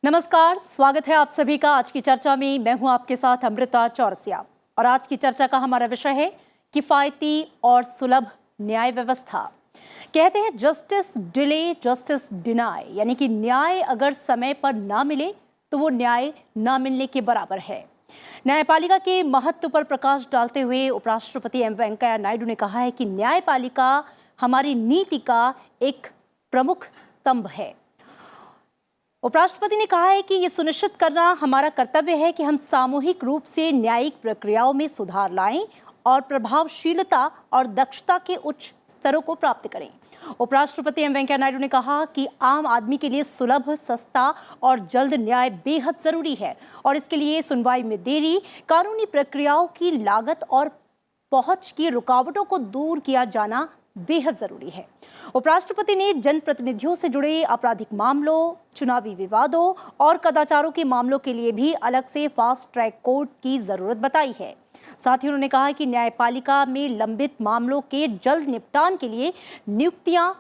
नमस्कार, स्वागत है आप सभी का आज की चर्चा में। मैं हूं आपके साथ अमृता चौरसिया और आज की चर्चा का हमारा विषय है किफायती और सुलभ न्याय व्यवस्था। कहते हैं जस्टिस डिले जस्टिस डिनाय, यानी कि न्याय अगर समय पर ना मिले तो वो न्याय ना मिलने के बराबर है। न्यायपालिका के महत्व पर प्रकाश डालते हुए उपराष्ट्रपति एम वेंकैया नायडू ने कहा है कि न्यायपालिका हमारी नीति का एक प्रमुख स्तंभ है। उपराष्ट्रपति ने कहा है कि ये सुनिश्चित करना हमारा कर्तव्य है कि हम सामूहिक रूप से न्यायिक प्रक्रियाओं में सुधार लाएं और प्रभावशीलता और दक्षता के उच्च स्तरों को प्राप्त करें। उपराष्ट्रपति एम वेंकैया नायडू ने कहा कि आम आदमी के लिए सुलभ, सस्ता और जल्द न्याय बेहद जरूरी है और इसके लिए सुनवाई में देरी, कानूनी प्रक्रियाओं की लागत और पहुंच की रुकावटों को दूर किया जाना बेहद जरूरी है। उपराष्ट्रपति ने जनप्रतिनिधियों से जुड़े आपराधिक मामलों, चुनावी विवादों और कदाचारों के मामलों के लिए भी अलग से फास्ट ट्रैक कोर्ट की जरूरत बताई है। साथ ही उन्होंने कहा कि न्यायपालिका में लंबित मामलों के जल्द निपटान के लिए नियुक्तियां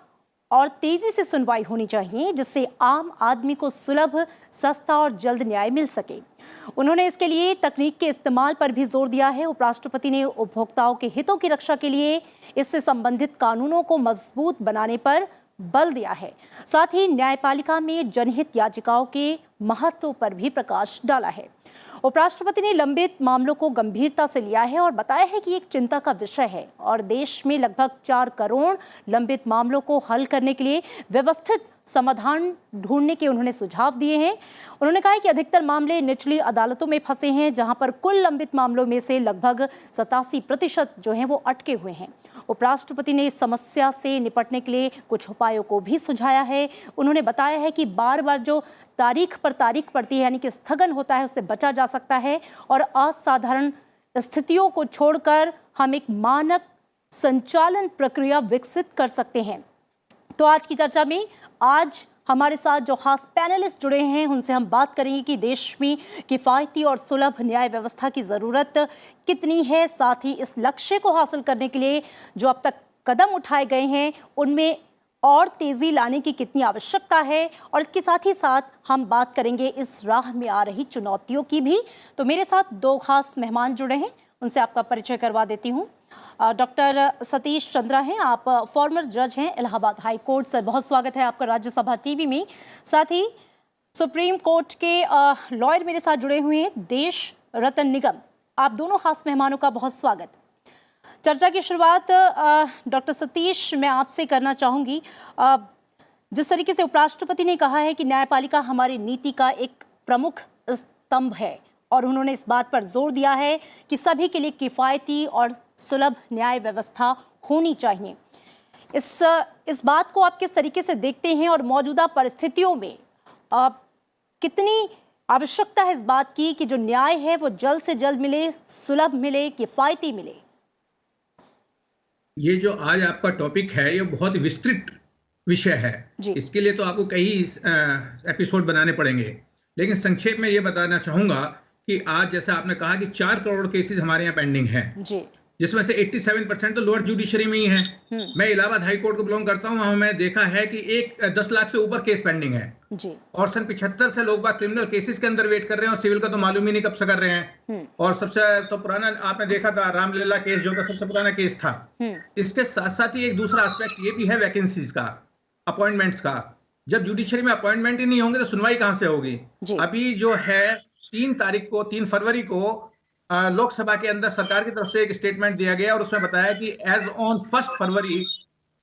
और तेजी से सुनवाई होनी चाहिए, जिससे आम आदमी को सुलभ, सस्ता और जल्द न्याय मिल सके। उन्होंने इसके लिए तकनीक के इस्तेमाल पर भी जोर दिया है। उपराष्ट्रपति ने उपभोक्ताओं के हितों की रक्षा के लिए इससे संबंधित कानूनों को मजबूत बनाने पर बल दिया है। साथ ही न्यायपालिका में जनहित याचिकाओं के महत्व पर भी प्रकाश डाला है। उपराष्ट्रपति ने लंबित मामलों को गंभीरता से लिया है और बताया है कि एक चिंता का विषय है और देश में लगभग 4 करोड़ लंबित मामलों को हल करने के लिए व्यवस्थित समाधान ढूंढने के उन्होंने सुझाव दिए हैं। उन्होंने कहा कि अधिकतर मामले निचली अदालतों में फंसे हैं, जहां पर कुल लंबित मामलों में से लगभग 87% जो हैं वो अटके हुए हैं। उपराष्ट्रपति ने इस समस्या से निपटने के लिए कुछ उपायों को भी सुझाया है। उन्होंने बताया है कि बार बार जो तारीख पर तारीख पड़ती है, यानी कि स्थगन होता है, उससे बचा जा सकता है और असाधारण स्थितियों को छोड़कर हम एक मानक संचालन प्रक्रिया विकसित कर सकते हैं। तो आज की चर्चा में आज हमारे साथ जो खास पैनलिस्ट जुड़े हैं, उनसे हम बात करेंगे कि देश में किफ़ायती और सुलभ न्याय व्यवस्था की ज़रूरत कितनी है, साथ ही इस लक्ष्य को हासिल करने के लिए जो अब तक कदम उठाए गए हैं उनमें और तेज़ी लाने की कितनी आवश्यकता है, और इसके साथ ही साथ हम बात करेंगे इस राह में आ रही चुनौतियों की भी। तो मेरे साथ 2 खास मेहमान जुड़े हैं, उनसे आपका परिचय करवा देती हूँ। डॉक्टर सतीश चंद्रा हैं, आप फॉर्मर जज हैं इलाहाबाद हाई कोर्ट। सर, बहुत स्वागत है आपका राज्यसभा टीवी में। साथ ही सुप्रीम कोर्ट के लॉयर मेरे साथ जुड़े हुए हैं, देश रतन निगम। आप दोनों खास मेहमानों का बहुत स्वागत। चर्चा की शुरुआत डॉक्टर सतीश मैं आपसे करना चाहूँगी। जिस तरीके से उपराष्ट्रपति ने कहा है कि न्यायपालिका हमारी नीति का एक प्रमुख स्तंभ है और उन्होंने इस बात पर जोर दिया है कि सभी के लिए किफ़ायती और सुलभ न्याय व्यवस्था होनी चाहिए। इस बात को आप किस तरीके से देखते हैं और मौजूदा परिस्थितियों में कितनी आवश्यकता है इस बात की कि जो न्याय है वो जल्द से जल्द मिले, सुलभ मिले, किफ़ायती मिले? ये जो आज आपका टॉपिक है ये बहुत विस्तृत विषय है। इसके लिए तो आपको कई एपिसोड बनाने पड़ेंगे, लेकिन संक्षेप में ये बताना चाहूंगा कि आज जैसा आपने कहा कि 4 करोड़ केसेस हमारे यहाँ पेंडिंग हैं, जिसमें से 87% तो लोअर जुडिशरी में ही है। मैं इलाहाबाद हाई कोर्ट को बिलोंग करता हूँ, वहां मैंने देखा है कि 10 लाख से ऊपर केस पेंडिंग है और सन 75 से लोग बात क्रिमिनल केसेस के अंदर वेट कर रहे हैं और सिविल का तो मालूम ही नहीं कब से कर रहे हैं। और सबसे तो पुराना आपने देखा था रामलीला केस, जो सबसे पुराना केस था। इसके साथ साथ ही एक दूसरा एस्पेक्ट ये भी है वैकेंसीज का, अपॉइंटमेंट्स का। जब जुडिशरी में अपॉइंटमेंट ही नहीं होंगे तो सुनवाई कहां से होगी? अभी जो है 3 फरवरी को लोकसभा के अंदर सरकार की तरफ से एक स्टेटमेंट दिया गया और उसमें बताया कि एज ऑन 1 फरवरी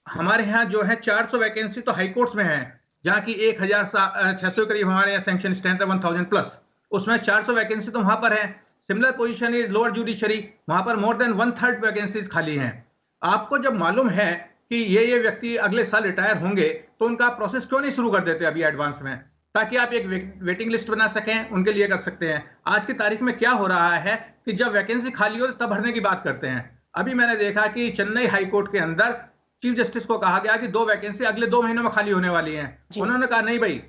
हमारे यहाँ जो है 400 वैकेंसी तो हाई कोर्ट्स में है, जहाँ की 1600 करीब हमारे यहाँ सैंक्शन स्ट्रेंथ है 1000 प्लस, उसमें 400 वैकेंसी तो वहां पर है। Similar position is lower judiciary, वहां पर मोर देन 1/3 वैकेंसीज खाली हैं। आपको जब मालूम है कि ये व्यक्ति अगले साल रिटायर होंगे तो उनका प्रोसेस क्यों नहीं शुरू कर देते अभी एडवांस में, ताकि आप एक वेटिंग लिस्ट बना सकें, उनके लिए कर सकते हैं। आज की तारीख में क्या हो रहा है कि जब वैकेंसी खाली हो तब भरने की बात करते हैं। अभी मैंने देखा कि चेन्नई हाई कोर्ट के अंदर चीफ जस्टिस को कहा गया कि 2 वैकेंसी अगले 2 महीनों में खाली होने वाली हैं। उन्होंने कहा नहीं भाई,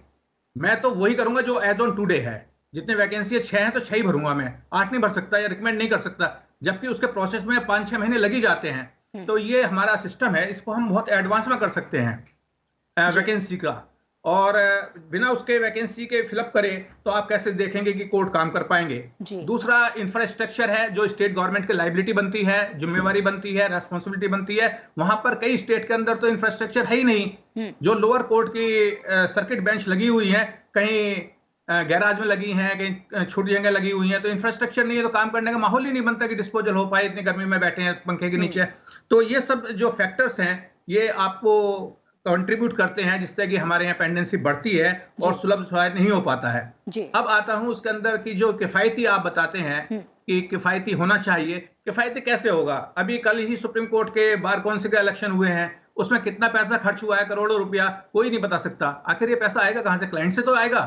मैं तो वही करूंगा जो एज ऑन टुडे है। जितने वैकेंसी 6 हैं तो 6 ही भरूंगा, मैं 8 नहीं भर सकता या रिकमेंड नहीं कर सकता, जबकि उसके प्रोसेस में 5-6 महीने लगी जाते हैं। तो ये हमारा सिस्टम है, इसको हम बहुत एडवांस में कर सकते हैं वैकेंसी का। और बिना उसके वैकेंसी के फिलअप करे तो आप कैसे देखेंगे कि कोर्ट काम कर पाएंगे। दूसरा इंफ्रास्ट्रक्चर है, जो स्टेट गवर्नमेंट की लाइबिलिटी बनती है, जिम्मेवारी बनती है, रेस्पॉन्सिबिलिटी बनती है, वहां पर कई स्टेट के अंदर तो इंफ्रास्ट्रक्चर है ही नहीं। जो लोअर कोर्ट की सर्किट बेंच लगी हुई है, कहीं गैराज में लगी हैं, कहीं छोटी जगह लगी हुई हैं, तो इंफ्रास्ट्रक्चर नहीं है तो काम करने का माहौल ही नहीं बनता कि डिस्पोजल हो पाए, इतनी गर्मी में बैठे हैं पंखे के नीचे। तो ये सब जो फैक्टर्स हैं ये आपको कंट्रीब्यूट करते हैं जिससे कि हमारे यहाँ पेंडेंसी बढ़ती है और सुलभ स्वास्थ्य नहीं हो पाता है। अब आता हूं उसके अंदर की जो किफायती आप बताते हैं कि किफायती होना चाहिए, किफायती कैसे होगा? अभी कल ही सुप्रीम कोर्ट के बार काउंसिल के इलेक्शन हुए हैं, उसमें कितना पैसा खर्च हुआ है, करोड़ों रुपया, कोई नहीं बता सकता। आखिर ये पैसा आएगा कहां से? क्लाइंट से तो आएगा।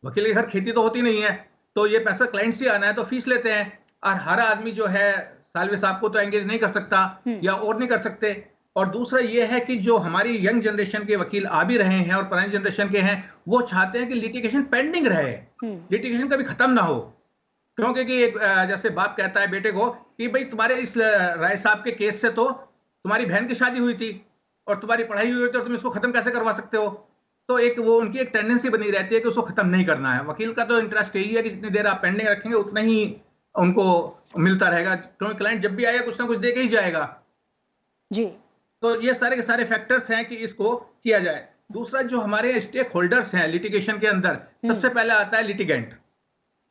वकील के घर खेती तो होती नहीं है, तो ये पैसा क्लाइंट से आना है, तो फीस लेते हैं। और हर आदमी जो है सालवे साहब को तो एंगेज नहीं कर सकता या और नहीं कर सकते। और दूसरा ये है कि जो हमारी यंग जनरेशन के वकील आ भी रहे हैं और पुरानी जनरेशन के हैं, वो चाहते हैं कि लिटिगेशन पेंडिंग रहे, लिटिगेशन कभी खत्म ना हो। क्योंकि कि जैसे बाप कहता है बेटे को कि भाई तुम्हारे इस राय साहब के केस से तो तुम्हारी बहन की शादी हुई थी और तुम्हारी पढ़ाई हुई थी और तुम इसको खत्म कैसे करवा सकते हो? तो एक वो उनकी एक टेंडेंसी बनी रहती है कि उसको खत्म नहीं करना है। वकील का तो इंटरेस्ट यही है कि जितनी देर आप पेंडिंग रखेंगे उतना ही उनको मिलता रहेगा, क्योंकि क्लाइंट जब भी आएगा कुछ ना कुछ दे के ही जाएगा जी। तो ये सारे के सारे फैक्टर्स हैं कि इसको किया जाए। दूसरा, जो हमारे स्टेक होल्डर्स हैं लिटिगेशन के अंदर, सबसे पहले आता है लिटिगेंट,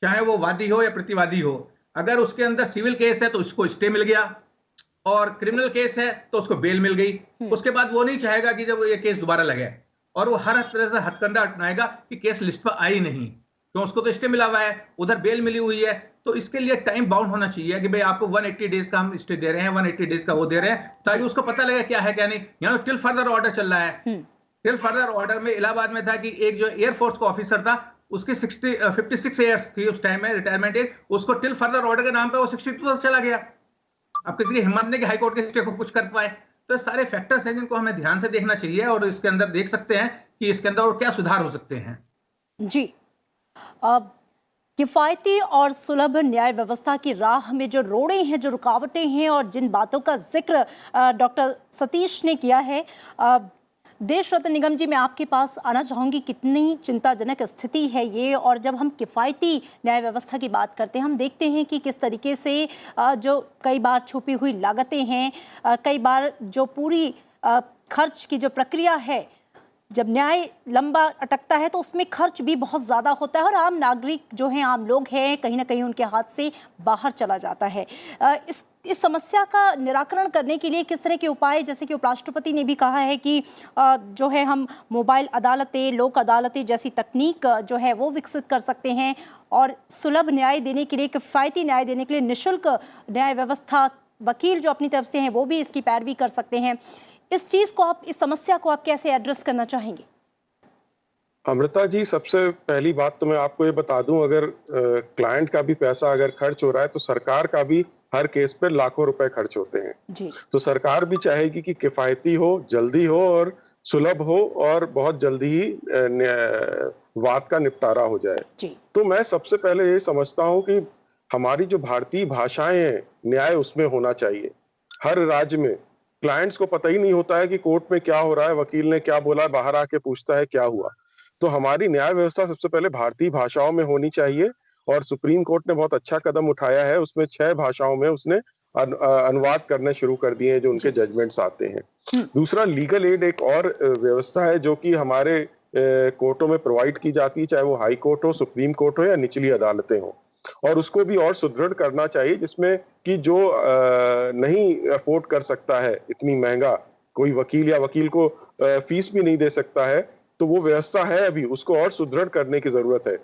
चाहे वो वादी हो या प्रतिवादी हो। अगर उसके अंदर सिविल केस है तो उसको स्टे मिल गया, और क्रिमिनल केस है तो उसको बेल मिल गई। उसके बाद वो नहीं चाहेगा कि जब ये केस दोबारा लगे, और वो हर तरह से हथकंडा अपनाएगा कि केस लिस्ट पर आई नहीं, तो उसको तो स्टे मिला हुआ है, उधर बेल मिली हुई है। तो इसके लिए टाइम बाउंड होना चाहिए कि भाई आपको 180 डेज का हम स्टे दे रहे हैं, 180 डेज का वो दे रहे हैं, ताकि उसको पता लगे क्या है क्या नहीं। यहाँ तो टिल फर्दर ऑर्डर चल रहा है। टिल फर्दर ऑर्डर में इलाहाबाद में था कि एक जो एयरफोर्स का ऑफिसर था, उसकी 56 ईयर्स थी उस टाइम में रिटायरमेंट एज, उसको टिल फर्दर ऑर्डर के नाम पे वो 62 तक चला गया। अब किसी की हिम्मत नहीं कि हाईकोर्ट के स्टे को कुछ कर पाए। तो सारे फैक्टर्स हैं जिनको हमें ध्यान से देखना चाहिए, और इसके अंदर देख सकते हैं कि इसके अंदर और क्या सुधार हो सकते हैं। जी, अब किफ़ायती और सुलभ न्याय व्यवस्था की राह में जो रोड़े हैं, जो रुकावटें हैं, और जिन बातों का जिक्र डॉक्टर सतीश ने किया है, देश रत्न निगम जी, मैं आपके पास आना चाहूँगी, कितनी चिंताजनक स्थिति है ये। और जब हम किफ़ायती न्याय व्यवस्था की बात करते हैं, हम देखते हैं कि किस तरीके से जो कई बार छुपी हुई लागतें हैं, कई बार जो पूरी खर्च की जो प्रक्रिया है, जब न्याय लंबा अटकता है तो उसमें खर्च भी बहुत ज़्यादा होता है, और आम नागरिक जो हैं, आम लोग हैं, कहीं ना कहीं उनके हाथ से बाहर चला जाता है। इस समस्या का निराकरण करने के लिए किस तरह के उपाय, जैसे कि उपराष्ट्रपति ने भी कहा है कि जो है हम मोबाइल अदालतें, लोक अदालतें जैसी तकनीक जो है वो विकसित कर सकते हैं, और सुलभ न्याय देने के लिए, किफ़ायती न्याय देने के लिए निःशुल्क न्याय व्यवस्था, वकील जो अपनी तरफ से हैं वो भी इसकी पैरवी कर सकते हैं। इस चीज को आप, इस समस्या को आप कैसे एड्रेस करना चाहेंगे? अमृता जी, सबसे पहली बात तो मैं आपको ये बता दूं, अगर क्लाइंट का भी पैसा अगर खर्च हो रहा है तो सरकार का भी हर केस पे लाखों रुपए खर्च होते हैं जी। तो सरकार भी चाहेगी कि किफायती हो, जल्दी हो और सुलभ हो, और बहुत जल्दी ही वाद का निपटारा हो जाए जी। तो मैं सबसे पहले ये समझता हूँ कि हमारी जो भारतीय भाषाएं हैं, न्याय उसमें होना चाहिए। हर राज्य में क्लाइंट्स को पता ही नहीं होता है कि कोर्ट में क्या हो रहा है, वकील ने क्या बोला, बाहर आके पूछता है क्या हुआ। तो हमारी न्याय व्यवस्था सबसे पहले भारतीय भाषाओं में होनी चाहिए, और सुप्रीम कोर्ट ने बहुत अच्छा कदम उठाया है, उसमें 6 भाषाओं में उसने अनुवाद करने शुरू कर दिए हैं जो उनके जजमेंट्स आते हैं। दूसरा, लीगल एड एक और व्यवस्था है जो कि हमारे कोर्टों में प्रोवाइड की जाती है, चाहे वो हाई कोर्ट हो, सुप्रीम कोर्ट हो या निचली अदालतें हो, और उसको भी और सुदृढ़ करना चाहिए, जिसमें कि जो नहीं अफोर्ड कर सकता है इतनी महंगा, कोई वकील या वकील को फीस भी नहीं दे सकता है, तो वो व्यवस्था है अभी, उसको और सुदृढ़ करने की जरूरत है।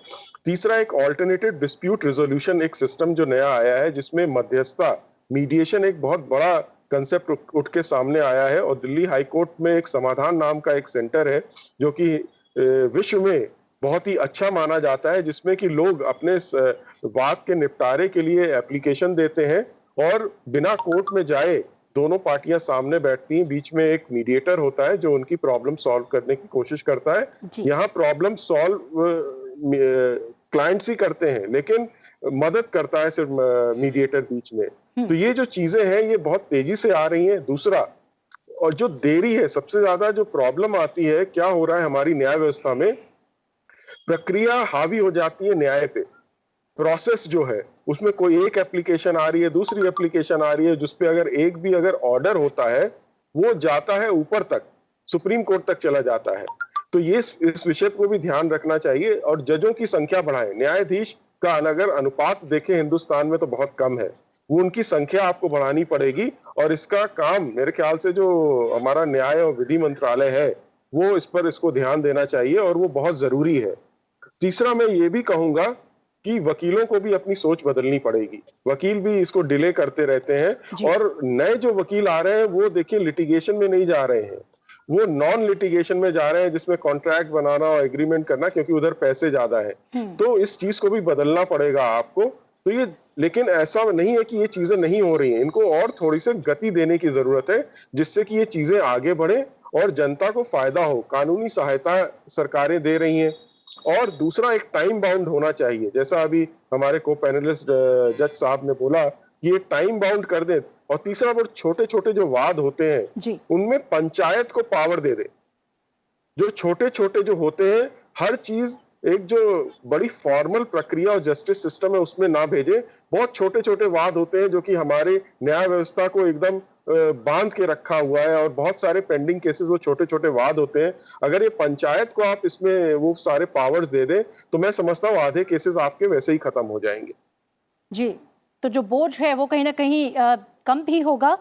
तीसरा, एक ऑल्टरनेटिव डिस्प्यूट रिजोल्यूशन एक सिस्टम जो नया आया है, जिसमें मध्यस्थता, मीडिएशन एक बहुत बड़ा कंसेप्ट उठ के सामने आया है, और दिल्ली हाई कोर्ट में एक समाधान नाम का एक सेंटर है जो कि विश्व में बहुत ही अच्छा माना जाता है, जिसमें कि लोग अपने वाद के निपटारे के लिए एप्लीकेशन देते हैं, और बिना कोर्ट में जाए दोनों पार्टियां सामने बैठती हैं, बीच में एक मीडिएटर होता है जो उनकी प्रॉब्लम सॉल्व करने की कोशिश करता है। यहाँ प्रॉब्लम सॉल्व क्लाइंट्स ही करते हैं, लेकिन मदद करता है सिर्फ मीडिएटर बीच में। तो ये जो चीजें हैं ये बहुत तेजी से आ रही हैं। दूसरा, और जो देरी है, सबसे ज्यादा जो प्रॉब्लम आती है, क्या हो रहा है हमारी न्याय व्यवस्था में, प्रक्रिया हावी हो जाती है न्याय पे। प्रोसेस जो है उसमें कोई एक एप्लीकेशन आ रही है, दूसरी एप्लीकेशन आ रही है, जिसपे अगर ऑर्डर होता है वो जाता है ऊपर तक, सुप्रीम कोर्ट तक चला जाता है। तो ये इस विषय को भी ध्यान रखना चाहिए और जजों की संख्या बढ़ाएं। न्यायाधीश का अगर अनुपात देखें हिंदुस्तान में तो बहुत कम है, वो उनकी संख्या आपको बढ़ानी पड़ेगी और इसका काम मेरे ख्याल से जो हमारा न्याय और विधि मंत्रालय है वो इसको ध्यान देना चाहिए और वो बहुत जरूरी है। तीसरा मैं ये भी कहूंगा कि वकीलों को भी अपनी सोच बदलनी पड़ेगी। वकील भी इसको डिले करते रहते हैं और नए जो वकील आ रहे हैं वो देखिए लिटिगेशन में नहीं जा रहे हैं, वो नॉन लिटिगेशन में जा रहे हैं जिसमें कॉन्ट्रैक्ट बनाना और एग्रीमेंट करना, क्योंकि उधर पैसे ज्यादा है। तो इस चीज को भी बदलना पड़ेगा आपको। तो ये, लेकिन ऐसा नहीं है कि ये चीजें नहीं हो रही हैं, इनको और थोड़ी सी गति देने की जरूरत है जिससे कि ये चीजें आगे बढ़े और जनता को फायदा हो। कानूनी सहायता सरकारें दे रही हैं और दूसरा एक टाइम बाउंड होना चाहिए, जैसा अभी हमारे को पैनलिस्ट जज साहब ने बोला कि ये टाइम बाउंड कर दे। और तीसरा, वो छोटे छोटे जो वाद होते हैं उनमें पंचायत को पावर दे दे। जो छोटे छोटे जो होते हैं, हर चीज एक जो बड़ी फॉर्मल प्रक्रिया और जस्टिस सिस्टम है उसमें ना भेजे। बहुत छोटे छोटे वाद होते हैं जो कि हमारे न्याय व्यवस्था को एकदम बांध के रखा हुआ है और बहुत सारे पेंडिंग केसेस वो छोटे छोटे वाद होते हैं। अगर ये पंचायत को आप इसमें वो सारे पावर्स दे दें तो मैं समझता हूँ आधे केसेस आपके वैसे ही खत्म हो जाएंगे। जी, तो जो बोझ है वो कहीं ना कहीं कम भी होगा।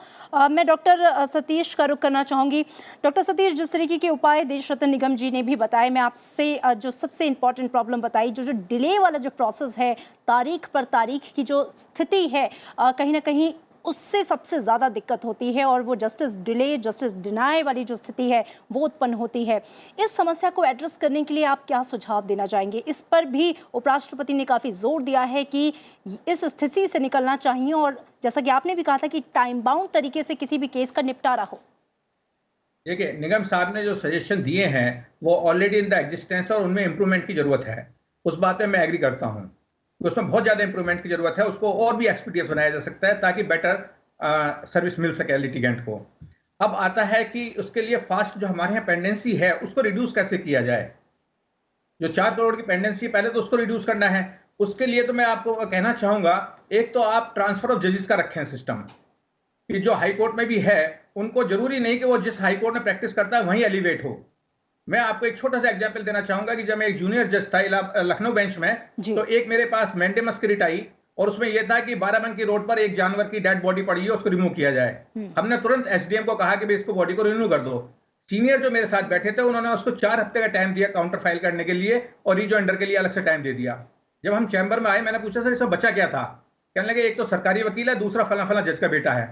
मैं डॉक्टर सतीश का रुख करना चाहूँगी। डॉक्टर सतीश, जिस तरीके के उपाय देश रत्न निगम जी ने भी बताए, मैं आपसे जो सबसे इम्पॉर्टेंट प्रॉब्लम बताई, जो डिले वाला जो प्रोसेस है, तारीख पर तारीख की जो स्थिति है, कहीं ना कहीं उससे सबसे ज़्यादा दिक्कत होती है और वो जस्टिस डिले, जस्टिस डिनाई वाली जो स्थिति है वो उत्पन्न होती है। इस समस्या को एड्रेस करने के लिए आप क्या सुझाव देना चाहेंगे? इस पर भी उपराष्ट्रपति ने काफ़ी जोर दिया है कि इस स्थिति से निकलना चाहिए और जैसा कि आपने भी कहा था कि टाइम बाउंड तरीके से किसी भी केस का निपटारा हो। देखिए, निगम साहब ने जो सजेशन दिए हैं वो ऑलरेडी इन द एग्जिस्टेंस और उनमें इंप्रूवमेंट की जरूरत है। उस बात में मैं एग्री करता हूँ, उसमें बहुत ज्यादा इंप्रूवमेंट की जरूरत है। उसको और भी एक्सपीडियस बनाया जा सकता है ताकि बेटर सर्विस मिल सके लिटिगेंट को। अब आता है कि उसके लिए फास्ट जो हमारे यहाँ पेंडेंसी है उसको रिड्यूस कैसे किया जाए। जो 4 करोड़ की पेंडेंसी पहले तो उसको रिड्यूस करना है। उसके लिए तो मैं आपको कहना चाहूंगा, एक तो आप ट्रांसफर ऑफ जजेस का रखें सिस्टम, कि जो हाई कोर्ट में भी है उनको जरूरी नहीं कि वो जिस हाई कोर्ट में प्रैक्टिस करता है वहीं एलिवेट हो। मैं आपको एक छोटा सा एग्जांपल देना चाहूंगा कि जब मैं एक जूनियर जज था लखनऊ बेंच में, तो एक मेरे पास मैंडेमस की रिट आई और उसमें यह था कि 12 बंकी रोड पर एक जानवर की डेड बॉडी पड़ी है, उसको रिमूव किया जाए। हमने तुरंत एसडीएम को कहा कि भाई इसको बॉडी को रिमूव कर दो। सीनियर जो मेरे साथ बैठे थे उन्होंने उसको 4 हफ्ते का टाइम दिया काउंटर फाइल करने के लिए और रीजॉइंडर के लिए अलग से टाइम दे दिया। जब हम चैम्बर में आए, मैंने पूछा सर इसमें बचा क्या था? कहने लगे एक तो सरकारी वकील है, दूसरा फला फला जज का बेटा है,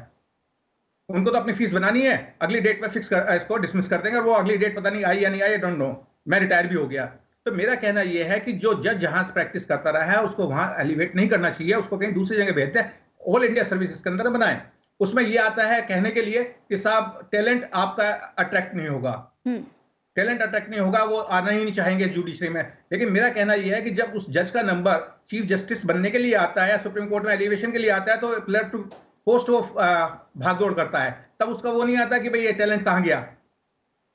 उनको तो अपनी फीस बनानी है, अगली डेट पे फिक्स कर इसको डिसमिस कर देंगे और वो अगली डेट पता नहीं आई या नहीं आई, डोंट नो, मैं रिटायर भी हो गया। तो मेरा कहना यह है कि जो जज जहां से प्रैक्टिस करता रहा है उसको वहां एलिवेट नहीं करना चाहिए, उसको कहीं दूसरी जगह भेजते हैं, ऑल इंडिया सर्विसेज के अंदर बनाएं। उसमें यह आता है कहने के लिए कि साहब टैलेंट आपका अट्रैक्ट नहीं होगा, टैलेंट अट्रैक्ट नहीं होगा, वो आना ही नहीं चाहेंगे जुडिशरी में। लेकिन मेरा कहना यह है कि जब उस जज का नंबर चीफ जस्टिस बनने के लिए आता है, सुप्रीम कोर्ट में एलिवेशन के लिए आता है, तो प्लेयर टू पोस्ट वो भागदौड़ करता है, तब उसका वो नहीं आता कि भाई ये टैलेंट कहां गया।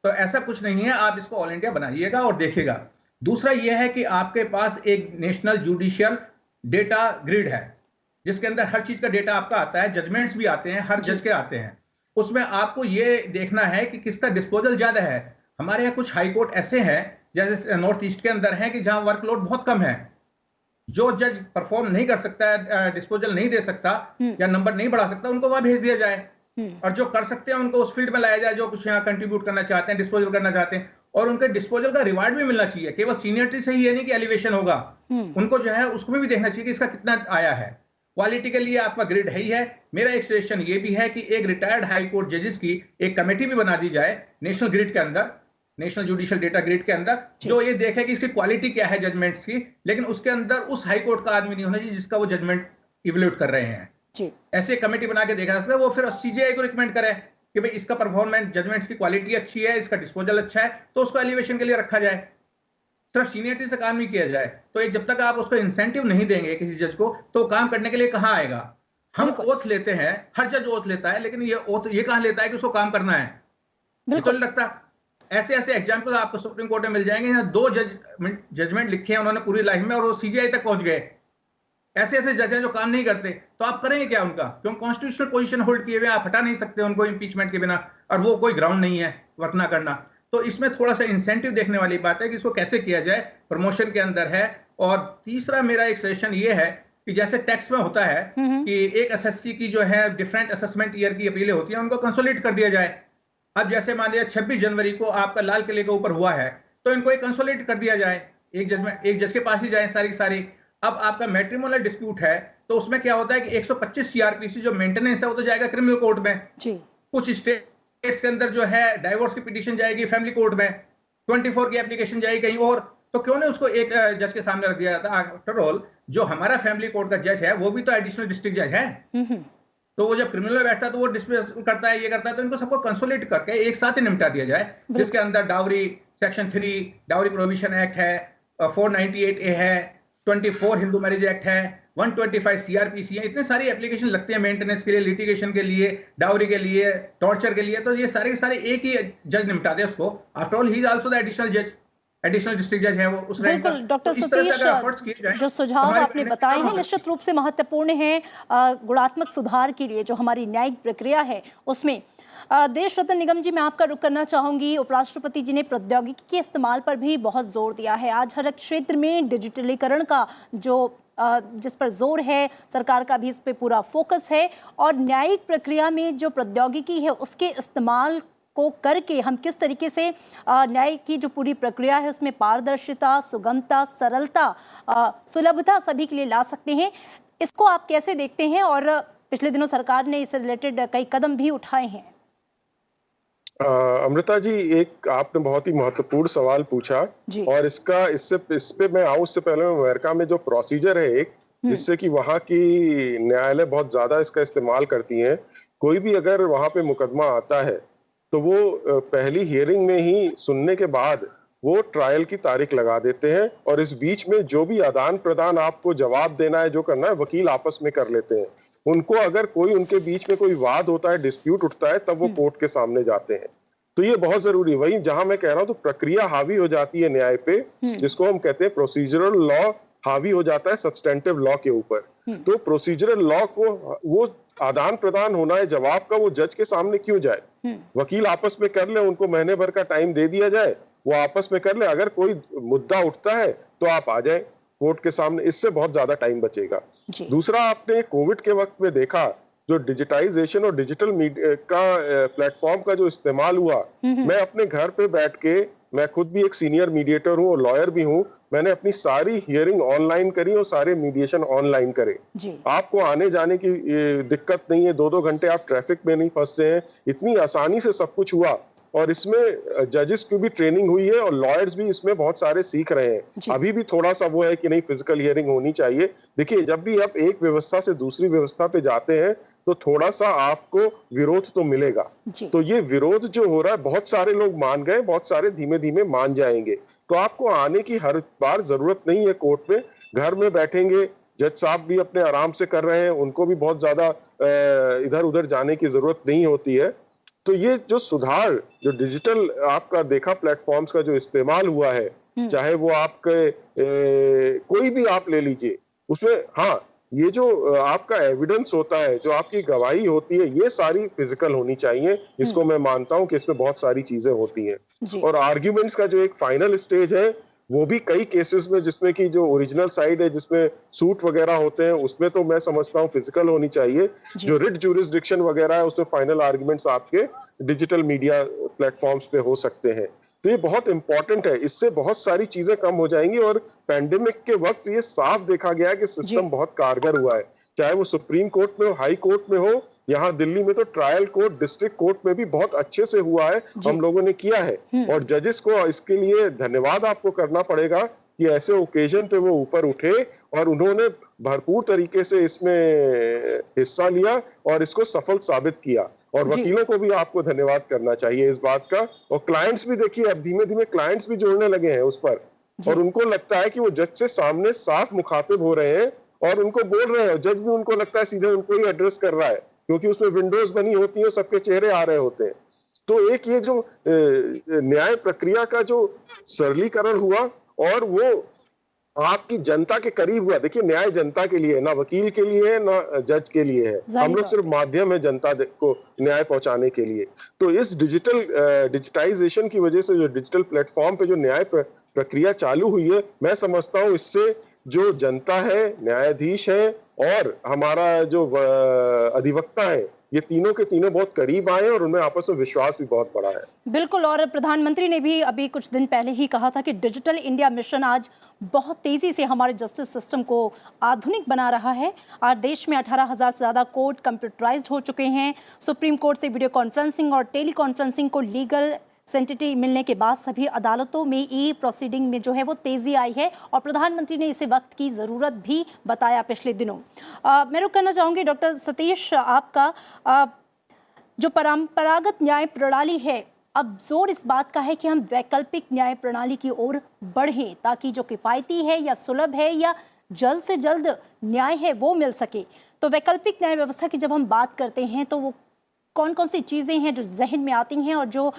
तो ऐसा कुछ नहीं है, आप इसको ऑल इंडिया बनाइएगा और देखिएगा। दूसरा यह है कि आपके पास एक नेशनल जुडिशियल डेटा ग्रिड है जिसके अंदर हर चीज का डेटा आपका आता है, जजमेंट्स भी आते हैं, हर जज के आते हैं। उसमें आपको ये देखना है कि किसका डिस्पोजल ज्यादा है। हमारे यहाँ कुछ हाई कोर्ट ऐसे हैं जैसे नॉर्थ ईस्ट के अंदर हैं कि जहां वर्कलोड बहुत कम है, जो जज परफॉर्म नहीं कर सकता है, डिस्पोजल नहीं दे सकता या नंबर नहीं बढ़ा सकता, उनको वहां भेज दिया जाए और जो कर सकते हैं उनको उस फील्ड में लाया जाए, जो कुछ यहाँ कंट्रीब्यूट करना चाहते हैं, डिस्पोजल करना चाहते हैं, और उनके डिस्पोजल का रिवार्ड भी मिलना चाहिए। केवल सीनियरिटी से ही ये नहीं कि एलिवेशन होगा, उनको जो है उसको भी देखना चाहिए कि इसका कितना आया है। क्वालिटी के लिए आपका ग्रिड है ही है। मेरा एक सजेशन ये भी है कि एक रिटायर्ड हाई कोर्ट जजेस की एक कमेटी भी बना दी जाए नेशनल ग्रिड के अंदर, नेशनल जुडिशियल डेटा ग्रिड के अंदर, जो ये देखे कि इसकी क्वालिटी क्या है जजमेंट्स की, लेकिन उसके अंदर उस हाई कोर्ट का आदमी नहीं होना चाहिए जिसका वो जजमेंट इवैल्यूएट कर रहे हैं। ऐसे कमेटी बना के देखा जा सकता है, वो फिर सीजीआई को रिकमेंड करे कि भाई इसका परफॉर्मेंस, जजमेंट्स की क्वालिटी अच्छी है, इसका डिस्पोजल अच्छा है, तो उसको एलिवेशन के लिए रखा जाए। सिर्फ सीनियरिटी से काम नहीं किया जाए। तो एक जब तक आप उसको इंसेंटिव नहीं देंगे किसी जज को, तो काम करने के लिए कहां आएगा। हम ओथ लेते हैं, हर जज ओथ लेता है, लेकिन ये ओथ ये कहां लेता है कि उसको काम करना है। ये तो नहीं लगता। ऐसे ऐसे एग्जाम्पल आपको सुप्रीम कोर्ट में मिल जाएंगे, यहाँ 2 जजमेंट लिखे हैं उन्होंने पूरी लाइफ में और वो सीजीआई तक पहुंच गए। ऐसे ऐसे जज हैं जो काम नहीं करते, तो आप करेंगे क्या उनका? क्यों कॉन्स्टिट्यूशनल पोजीशन होल्ड किए हुए आप हटा नहीं सकते उनको इंपीचमेंट के बिना, और वो कोई ग्राउंड नहीं है वर्क ना करना। तो इसमें थोड़ा सा इंसेंटिव देखने वाली बात है कि इसको कैसे किया जाए, प्रमोशन के अंदर है। और तीसरा मेरा एक सजेशन ये है कि जैसे टैक्स में होता है कि एक एसएससी की जो है डिफरेंट असेसमेंट ईयर की अपीलें होती हैं, उनको कंसोलिडेट कर दिया जाए। अब जैसे मान लिया 26 जनवरी को आपका लाल किले के ऊपर हुआ है, तो इनको एक कंसोलिडेट कर दिया जाए, एक जज के पास ही जाए सारी की सारी। अब आपका मैट्रिमोनियल डिस्प्यूट है, तो उसमें क्या होता है कि 125 सीआरपीसी जो मेंटेनेंस है वो तो जाएगा क्रिमिनल कोर्ट में जी। कुछ स्टेट्स के अंदर जो है डाइवोर्स की पिटीशन जाएगी फैमिली कोर्ट में, 24 की एप्लीकेशन जाएगी कहीं और। तो क्यों नहीं उसको एक जज के सामने रख दिया जाता? आफ्टर ऑल जो हमारा फैमिली कोर्ट का जज है वो भी तो एडिशनल डिस्ट्रिक्ट जज है, तो वो जब क्रिमिनल में बैठता है तो वो डिस्मिस करता है, ये करता है। तो इनको सबको कंसोलिडेट करके एक साथ ही निपटा दिया जाए, जिसके अंदर dowry section 3 dowry prohibition act है, 498A है, 24 हिंदू मैरिज एक्ट है, 125 सीआरपीसी है। इतने सारी एप्लीकेशन लगते हैं मेंटेनेंस के लिए, लिटिगेशन के लिए, डाउरी के लिए, टॉर्चर के लिए। तो ये सारे के सारे एक ही जज निपटा दे उसको। After all he is also the additional district जज है वो उस रैंक का। बिल्कुल डॉक्टर सतीश, जो सुझाव आपने बताए हैं निश्चित रूप से महत्वपूर्ण है गुणात्मक सुधार के लिए जो हमारी न्यायिक प्रक्रिया है उसमें। देश रत्न निगम जी, मैं आपका रुख करना चाहूंगी। उपराष्ट्रपति जी ने प्रौद्योगिकी के इस्तेमाल पर भी बहुत जोर दिया है। आज हर क्षेत्र में डिजिटलीकरण का जिस पर जोर है, सरकार का भी इस पे पूरा फोकस है, और न्यायिक प्रक्रिया में जो प्रौद्योगिकी है उसके इस्तेमाल को करके हम किस तरीके से न्याय की जो पूरी प्रक्रिया है उसमें पारदर्शिता, सुगमता, सरलता, सुलभता सभी के लिए ला सकते हैं, इसको आप कैसे देखते हैं? और पिछले दिनों सरकार ने इससे रिलेटेड कई कदम भी उठाए हैं। अमृता जी, एक आपने बहुत ही महत्वपूर्ण सवाल पूछा, और इस पे मैं आऊं उससे पहले अमेरिका में जो प्रोसीजर है एक, जिससे कि वहां की न्यायालय बहुत ज्यादा इसका इस्तेमाल करती हैं। कोई भी अगर वहां पे मुकदमा आता है तो वो पहली हियरिंग में ही सुनने के बाद वो ट्रायल की तारीख लगा देते हैं, और इस बीच में जो भी आदान प्रदान आपको जवाब देना है, जो करना है, वकील आपस में कर लेते हैं। उनको अगर कोई उनके बीच में कोई वाद होता है, डिस्प्यूट उठता है, तब वो कोर्ट के सामने जाते हैं। तो ये बहुत जरूरी है। वही जहां मैं कह रहा हूं, तो प्रक्रिया हावी हो जाती है न्याय पे, जिसको हम कहते हैं प्रोसीजरल लॉ हावी हो जाता है सब्सटेंटिव लॉ के ऊपर। तो प्रोसीजरल लॉ को वो आदान प्रदान होना है जवाब का, वो जज के सामने क्यों जाए? वकील आपस में कर ले, उनको महीने भर का टाइम दे दिया जाए, वो आपस में कर ले। अगर कोई मुद्दा उठता है तो आप आ जाए कोर्ट के सामने, इससे बहुत ज्यादा टाइम बचेगा। दूसरा, आपने कोविड के वक्त में देखा जो डिजिटाइजेशन और डिजिटल मीडिया का प्लेटफॉर्म का जो इस्तेमाल हुआ, मैं अपने घर पे बैठ के, मैं खुद भी एक सीनियर मीडिएटर हूँ और लॉयर भी हूँ, मैंने अपनी सारी हियरिंग ऑनलाइन करी और सारे मीडिएशन ऑनलाइन करे। आपको आने जाने की दिक्कत नहीं है, 2-2 घंटे आप ट्रैफिक में नहीं फंसते हैं, इतनी आसानी से सब कुछ हुआ। और इसमें जजेस की भी ट्रेनिंग हुई है और लॉयर्स भी इसमें बहुत सारे सीख रहे हैं। अभी भी थोड़ा सा वो है कि नहीं, फिजिकल हियरिंग होनी चाहिए। देखिए, जब भी आप एक व्यवस्था से दूसरी व्यवस्था पे जाते हैं तो थोड़ा सा आपको विरोध तो मिलेगा। तो ये विरोध जो हो रहा है, बहुत सारे लोग मान गए, बहुत सारे धीमे धीमे मान जाएंगे। तो आपको आने की हर बार जरूरत नहीं है कोर्ट में, घर में बैठेंगे। जज साहब भी अपने आराम से कर रहे हैं, उनको भी बहुत ज्यादा इधर उधर जाने की जरूरत नहीं होती है। तो ये जो सुधार, जो डिजिटल आपका देखा प्लेटफॉर्म्स का जो इस्तेमाल हुआ है, चाहे वो आपके कोई भी आप ले लीजिए, उसमें हाँ, ये जो आपका एविडेंस होता है, जो आपकी गवाही होती है, ये सारी फिजिकल होनी चाहिए, जिसको मैं मानता हूं कि इसमें बहुत सारी चीजें होती हैं। और आर्ग्यूमेंट्स का जो एक फाइनल स्टेज है, वो भी कई केसेस में, जिसमें कि जो ओरिजिनल साइड है, जिसमें सूट वगैरह होते हैं, उसमें तो मैं समझता हूँ फिजिकल होनी चाहिए। जो रिट ज्यूरिसडिक्शन वगैरह है, उसमें फाइनल आर्ग्यूमेंट्स आपके डिजिटल मीडिया प्लेटफॉर्म्स पे हो सकते हैं। तो ये बहुत इंपॉर्टेंट है, इससे बहुत सारी चीजें कम हो जाएंगी। और पैंडेमिक के वक्त ये साफ देखा गया कि सिस्टम बहुत कारगर हुआ है, चाहे वो सुप्रीम कोर्ट में हो, हाई कोर्ट में हो, यहाँ दिल्ली में तो ट्रायल कोर्ट, डिस्ट्रिक्ट कोर्ट में भी बहुत अच्छे से हुआ है, हम लोगों ने किया है। और जजेस को इसके लिए धन्यवाद आपको करना पड़ेगा कि ऐसे ओकेजन पे वो ऊपर उठे और उन्होंने भरपूर तरीके से इसमें हिस्सा लिया और इसको सफल साबित किया। और वकीलों को भी आपको धन्यवाद करना चाहिए इस बात का। और क्लाइंट्स भी देखिए, अब धीमे धीमे क्लाइंट्स भी जुड़ने लगे हैं उस पर, और उनको लगता है कि वो जज से सामने साफ मुखातिब हो रहे हैं और उनको बोल रहे हैं। जज भी उनको लगता है सीधे उनको ही एड्रेस कर रहा है, क्योंकि उसमें विंडोज बनी होती है, सबके चेहरे आ रहे होते हैं। तो एक ये जो न्याय प्रक्रिया का जो सरलीकरण हुआ और वो आपकी जनता के करीब हुआ। देखिए न्याय जनता के लिए है, ना वकील के लिए है, ना जज के लिए है। हम लोग सिर्फ माध्यम है जनता को न्याय पहुंचाने के लिए। तो इस डिजिटाइजेशन की वजह से जो डिजिटल प्लेटफॉर्म पे जो न्याय प्रक्रिया चालू हुई है, मैं समझता हूं इससे जो जनता है, न्यायाधीश है और हमारा जो अधिवक्ता है, ये तीनों के तीनों बहुत करीब आए और उनमें आपस में विश्वास भी बहुत बड़ा है। बिल्कुल, और प्रधानमंत्री ने भी अभी कुछ दिन पहले ही कहा था कि डिजिटल इंडिया मिशन आज बहुत तेजी से हमारे जस्टिस सिस्टम को आधुनिक बना रहा है। आज देश में 18,000 से ज़्यादा कोर्ट कंप्यूटराइज्ड हो चुके हैं। सुप्रीम कोर्ट से वीडियो कॉन्फ्रेंसिंग और टेली कॉन्फ्रेंसिंग को लीगल सेंटिटी मिलने के बाद सभी अदालतों में ई प्रोसीडिंग में जो है वो तेज़ी आई है और प्रधानमंत्री ने इसे वक्त की ज़रूरत भी बताया पिछले दिनों। मैं रुक करना चाहूँगी डॉक्टर सतीश, आपका जो परंपरागत न्याय प्रणाली है, अब जोर इस बात का है कि हम वैकल्पिक न्याय प्रणाली की ओर बढ़ें ताकि जो किफ़ायती है या सुलभ है या जल्द से जल्द न्याय है वो मिल सके। तो वैकल्पिक न्याय व्यवस्था की जब हम बात करते हैं तो वो कौन कौन सी चीज़ें हैं जो जहन में आती हैं और जो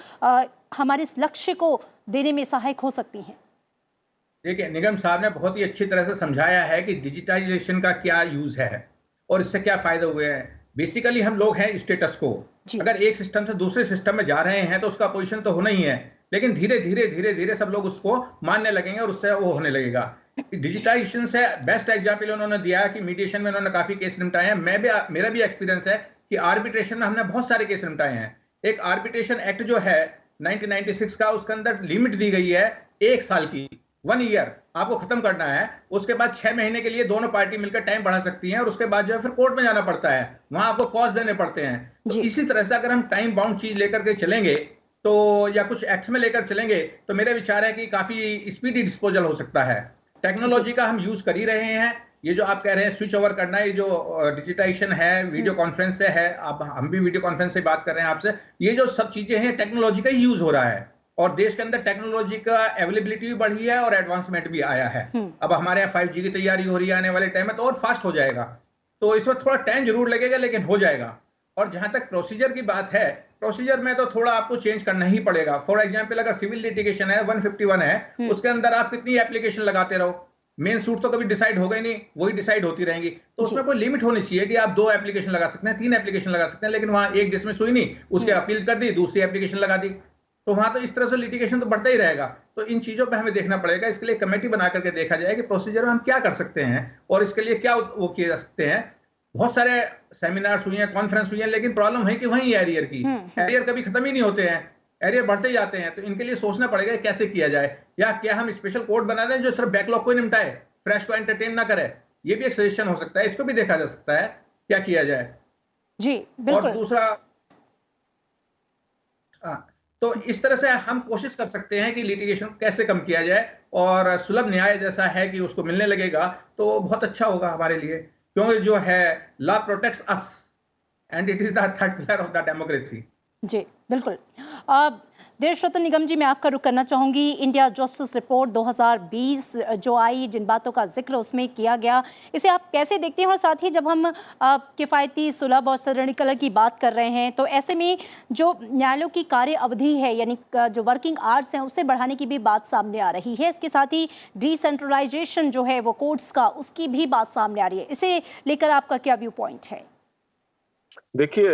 हमारे इस लक्ष्य को देने में सहायक हो सकती हैं? देखिए, निगम साहब ने बहुत ही अच्छी तरह से समझाया है कि डिजिटाइजेशन का क्या यूज है और इससे क्या फायदे हुए हैं। बेसिकली हम लोग हैं स्टेटस को, अगर एक सिस्टम से दूसरे सिस्टम में जा रहे हैं तो उसका पोजीशन तो होना ही है, लेकिन धीरे धीरे सब लोग उसको मानने लगेंगे और उससे वो होने लगेगा। डिजिटाइजेशन से बेस्ट एग्जाम्पल उन्होंने दिया कि मीडिएशन में उन्होंने काफी केस निपटाए हैं। मेरा भी एक्सपीरियंस है कि आर्बिट्रेशन में हमने बहुत सारे केस निपटाए हैं। एक आर्बिट्रेशन एक्ट जो है 1996 का, उसके अंदर लिमिट दी गई है 1 साल की, 1 ईयर आपको खत्म करना है। उसके बाद 6 महीने के लिए दोनों पार्टी मिलकर टाइम बढ़ा सकती हैं और उसके बाद जो है फिर कोर्ट में जाना पड़ता है, वहां आपको कॉस्ट देने पड़ते हैं। तो इसी तरह से अगर हम टाइम बाउंड चीज लेकर के चलेंगे तो या कुछ एक्ट में लेकर चलेंगे तो मेरा विचार है कि काफी स्पीडी डिस्पोजल हो सकता है। टेक्नोलॉजी का हम यूज कर ही रहे हैं। ये जो आप कह रहे हैं स्विच ओवर करना, ये जो डिजिटाइजेशन है, वीडियो कॉन्फ्रेंस से है, अब हम भी वीडियो कॉन्फ्रेंस से बात कर रहे हैं आपसे, ये जो सब चीजें हैं टेक्नोलॉजी का ही यूज हो रहा है और देश के अंदर टेक्नोलॉजी का अवेलेबिलिटी भी बढ़ी है और एडवांसमेंट भी आया है। अब हमारे यहाँ 5G की तैयारी हो रही है, आने वाले टाइम में तो और फास्ट हो जाएगा। तो इसमें थोड़ा टाइम जरूर लगेगा लेकिन हो जाएगा। और जहां तक प्रोसीजर की बात है, प्रोसीजर में तो थोड़ा आपको चेंज करना ही पड़ेगा। फॉर एग्जाम्पल अगर सिविल लिटिगेशन है 151 है, उसके अंदर आप कितनी एप्लीकेशन लगाते रहो, मेन सूट तो कभी डिसाइड होगा ही नहीं, वही डिसाइड होती रहेंगी। तो उसमें कोई लिमिट होनी चाहिए कि आप 2 एप्लीकेशन लगा सकते हैं, 3 एप्लीकेशन लगा सकते हैं, लेकिन वहां एक डिसमिस हुई नहीं, उसके अपील कर दी, दूसरी एप्लीकेशन लगा दी, तो वहां तो इस तरह से लिटिगेशन तो बढ़ता ही रहेगा। तो इन चीजों पे हमें देखना पड़ेगा। इसके लिए कमेटी बना करके देखा जाए कि प्रोसीजर में हम क्या कर सकते हैं और इसके लिए क्या वो किए जा सकते हैं। बहुत सारे सेमिनार्स हुए हैं, कॉन्फ्रेंस हुई है, लेकिन प्रॉब्लम है कि वही एरियर की, एरियर कभी खत्म ही नहीं होते हैं, एरियर बढ़ते ही जाते हैं। तो इनके लिए सोचना पड़ेगा कैसे किया जाए, या क्या हम स्पेशल कोर्ट बना दें जो सिर्फ बैकलॉग को ही निपटाए, फ्रेश को एंटरटेन ना करे। ये भी एक सजेशन हो सकता है, इसको भी देखा जा सकता है क्या किया जाए। जी बिल्कुल। और दूसरा, तो इस तरह से हम कोशिश कर सकते हैं कि लिटिगेशन कैसे कम किया जाए और सुलभ न्याय जैसा है कि उसको मिलने लगेगा तो बहुत अच्छा होगा हमारे लिए, क्योंकि जो है law protects us and it is the third pillar of the democracy. जी बिल्कुल। देश रत्न निगम जी, मैं आपका रुख करना चाहूँगी। इंडिया जस्टिस रिपोर्ट 2020 जो आई, जिन बातों का जिक्र उसमें किया गया, इसे आप कैसे देखते हैं? और साथ ही जब हम किफ़ायती, सुलभ और सरलीकरण की बात कर रहे हैं तो ऐसे में जो न्यायालयों की कार्य अवधि है, यानी जो वर्किंग आवर्स हैं, उसे बढ़ाने की भी बात सामने आ रही है। इसके साथ ही डिसेंट्रलाइजेशन जो है वो कोर्ट्स का, उसकी भी बात सामने आ रही है। इसे लेकर आपका क्या व्यू पॉइंट है? देखिए,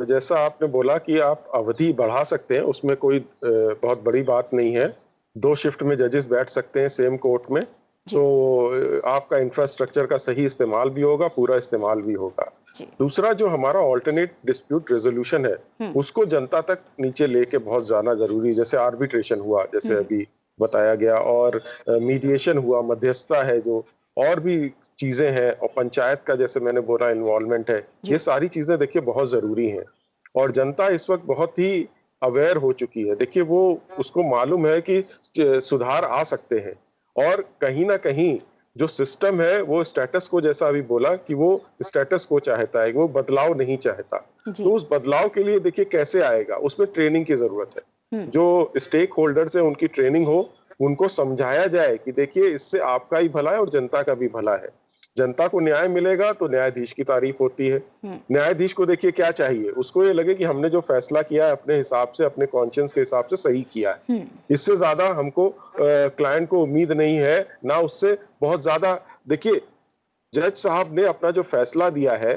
जैसा आपने बोला कि आप अवधि बढ़ा सकते हैं, उसमें कोई बहुत बड़ी बात नहीं है। 2 शिफ्ट में जजेस बैठ सकते हैं सेम कोर्ट में, तो आपका इंफ्रास्ट्रक्चर का सही इस्तेमाल भी होगा, पूरा इस्तेमाल भी होगा। दूसरा, जो हमारा ऑल्टरनेट डिस्प्यूट रेजोल्यूशन है, उसको जनता तक नीचे लेके बहुत ज्यादा जरूरी है। जैसे आर्बिट्रेशन हुआ, जैसे अभी बताया गया, और मीडिएशन हुआ, मध्यस्थता है, जो और भी चीजें हैं, और पंचायत का जैसे मैंने बोला इन्वॉल्वमेंट है, ये सारी चीजें देखिए बहुत जरूरी हैं। और जनता इस वक्त बहुत ही अवेयर हो चुकी है। देखिए, वो उसको मालूम है कि सुधार आ सकते हैं, और कहीं ना कहीं जो सिस्टम है वो स्टेटस को, जैसा अभी बोला कि वो स्टेटस को चाहता है, वो बदलाव नहीं चाहता। तो उस बदलाव के लिए देखिए कैसे आएगा, उसमें ट्रेनिंग की जरूरत है। जो स्टेक होल्डर्स है उनकी ट्रेनिंग हो, उनको समझाया जाए कि देखिए इससे आपका ही भला है और जनता का भी भला है। जनता को न्याय मिलेगा तो न्यायाधीश की तारीफ होती है। न्यायाधीश को देखिए क्या चाहिए, उसको ये लगे कि हमने जो फैसला किया है अपने हिसाब से, अपने कॉन्शियंस के हिसाब से सही किया है। इससे ज्यादा हमको क्लाइंट को उम्मीद नहीं है, ना उससे बहुत ज्यादा। देखिए जज साहब ने अपना जो फैसला दिया है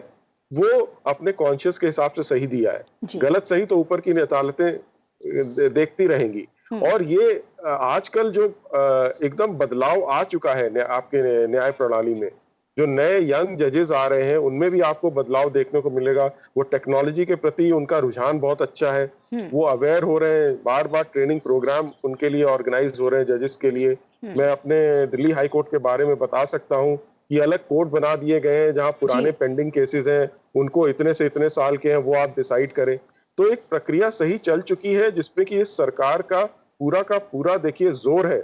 वो अपने कॉन्शियस के हिसाब से सही दिया है। गलत सही तो ऊपर की अदालतें देखती रहेंगी। और ये आजकल जो एकदम बदलाव आ चुका है आपके न्याय प्रणाली में, जो नए यंग जजेस आ रहे हैं उनमें भी आपको बदलाव देखने को मिलेगा। वो टेक्नोलॉजी के प्रति उनका रुझान बहुत अच्छा है, वो अवेयर हो रहे हैं, बार बार ट्रेनिंग प्रोग्राम उनके लिए ऑर्गेनाइज हो रहे हैं जजेस के लिए। मैं अपने दिल्ली हाई कोर्ट के बारे में बता सकता हूँ, ये अलग कोर्ट बना दिए गए हैं जहां पुराने पेंडिंग केसेस हैं, उनको इतने से इतने साल के हैं वो आप डिसाइड करें। तो एक प्रक्रिया सही चल चुकी है जिसपे कि इस सरकार का पूरा देखिए जोर है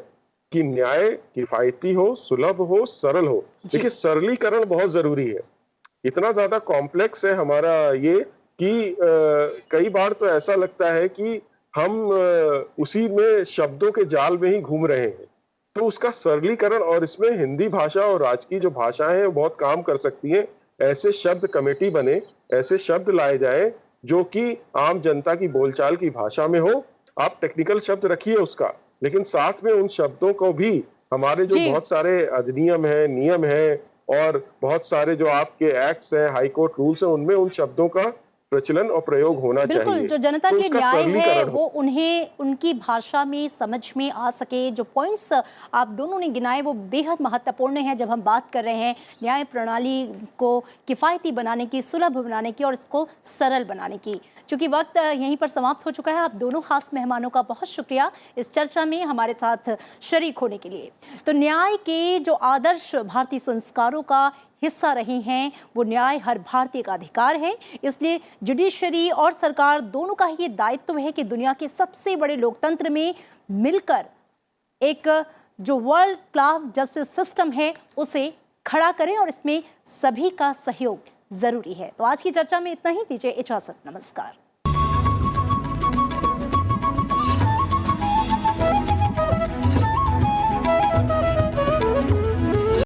कि न्याय किफायती हो, सुलभ हो, सरल हो। देखिए सरलीकरण बहुत जरूरी है। इतना ज्यादा कॉम्प्लेक्स है हमारा ये कि कई बार तो ऐसा लगता है कि हम उसी में शब्दों के जाल में ही घूम रहे हैं। तो उसका सरलीकरण, और इसमें हिंदी भाषा और राज्य की जो भाषाएं हैं वो बहुत काम कर सकती हैं। ऐसे शब्द कमेटी बने, ऐसे शब्द लाए जाए जो कि आम जनता की बोलचाल की भाषा में हो। आप टेक्निकल शब्द रखिए उसका, लेकिन साथ में उन शब्दों को भी हमारे जो बहुत सारे अधिनियम है, नियम है और बहुत सारे जो आपके एक्ट्स हैं, हाई कोर्ट रूल्स हैं, उनमें उन शब्दों का प्रचलन और प्रयोग होना चाहिए। जो जनता के न्याय है वो उन्हें उनकी भाषा में समझ में आ सके। जो पॉइंट्स आप दोनों ने गिनाए वो बेहद महत्वपूर्ण हैं जब हम बात कर रहे हैं न्याय प्रणाली को किफ़ायती बनाने की, सुलभ बनाने की और इसको सरल बनाने की। चूंकि वक्त यहीं पर समाप्त हो चुका है, आप दोनों खास मेहमानों का बहुत शुक्रिया इस चर्चा में हमारे साथ शरीक होने के लिए। तो न्याय के जो आदर्श भारतीय संस्कारों का हिस्सा रहे हैं, वो न्याय हर भारतीय का अधिकार है। इसलिए जुडिशरी और सरकार दोनों का ही ये दायित्व है कि दुनिया के सबसे बड़े लोकतंत्र में मिलकर एक जो वर्ल्ड क्लास जस्टिस सिस्टम है उसे खड़ा करें और इसमें सभी का सहयोग जरूरी है। तो आज की चर्चा में इतना ही, दीजिए इजाजत, नमस्कार।